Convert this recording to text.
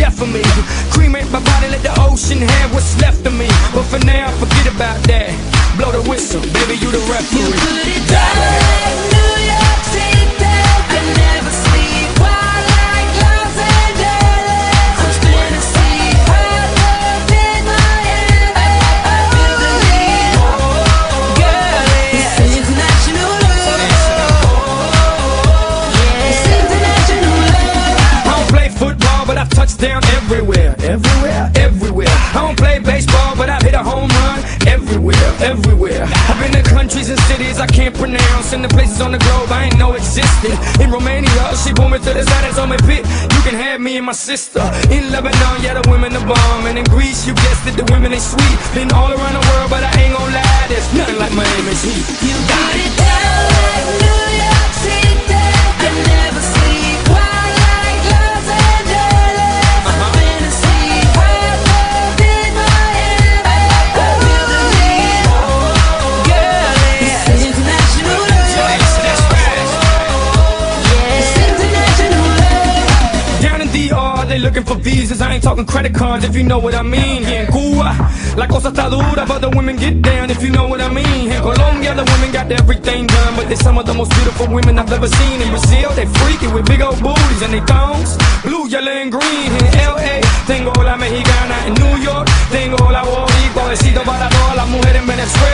death of me. Cremate my body, let the ocean have what's left of me. But for now, forget about that. Blow the whistle, baby, you the referee. You put it down like New York City. I never sleep while like Los Angeles. I'm Tennessee, hot love in Miami. I feel the heat, girl. It's international love. It's international love. I don't play football, but I've touched down everywhere. Everywhere, everywhere. I don't play baseball, but I've hit a home run everywhere, everywhere. I've been to countries and cities I can't pronounce, and the places on the globe I ain't know existed. In Romania, she pulled me to the side and told me, "Pit, you can have me and my sister." In Lebanon, yeah, the women are bomb. And in Greece, you guessed it, the women they sweet. Been all around the world, but I ain't gon' lie, there's nothing like Miami's heat. You put it down like New York City. I never sleep while like Los Angeles. I'm Tennessee, hot love in Miami. I feel the heat, girl. It's international love. It's international love. Down in DR, they looking for visas. I ain't talking credit cards, if you know what I mean. Here in Cuba, la cosa está dura, but the women get down, if you know what I mean. Here in Colombia, the women got everything done, but they're some of the most beautiful women I've ever seen. In Brazil, they freaky with big old booties and they thongs, blue, yellow, and green. In LA, tengo la mexicana. In New York, tengo la boricua. Besito para todas las mujeres en Venezuela.